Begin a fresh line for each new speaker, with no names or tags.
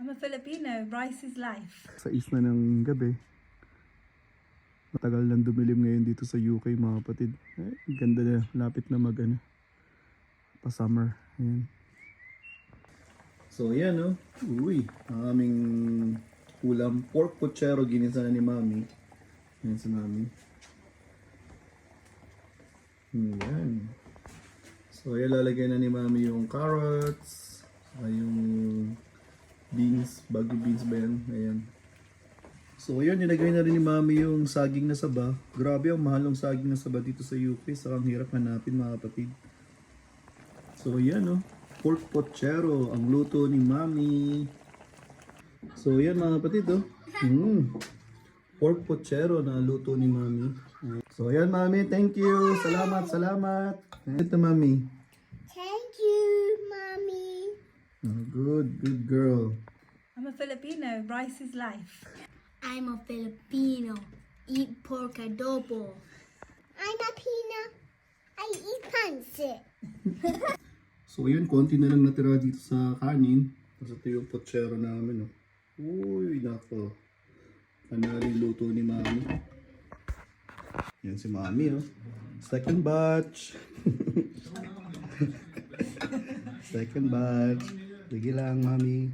I'm a Filipino. Rice is life.
6 na ng gabi. Matagal nang dumilim ngayon dito sa UK mga kapatid. Ganda na. Lapit na pa-summer. Ayan. So ayan oh. Uy. Ang aming ulam. Pork pochero ginisa na ni Mami. Ayan si Mami. Ayan. So ayan, lalagyan na ni Mami yung carrots. Yung beans, bago beans ba yan? Ayan. So ayun, nilagay na rin ni Mami yung saging na saba. Grabe, ang mahal ng saging na saba dito sa UK. Saka ang hirap hanapin mga kapatid. So ayan oh, pork pochero, ang luto ni Mami. So ayan mga kapatid oh. Pork pochero na luto ni Mami. So ayan Mami, thank you. Salamat, salamat. Ito Mami.
Thank you, Mommy.
Good girl.
I'm a Filipino. Rice is life.
I'm a Filipino. Eat pork adobo. I'm a Pina. I eat pancit.
So yun, konti na lang natira dito sa kanin. Tapos ito yung pochero namin. Oh. Uy, nako. Panaling luto ni Mami. Yan si Mami. Oh. Second batch. Second batch. Sige lang, Mami.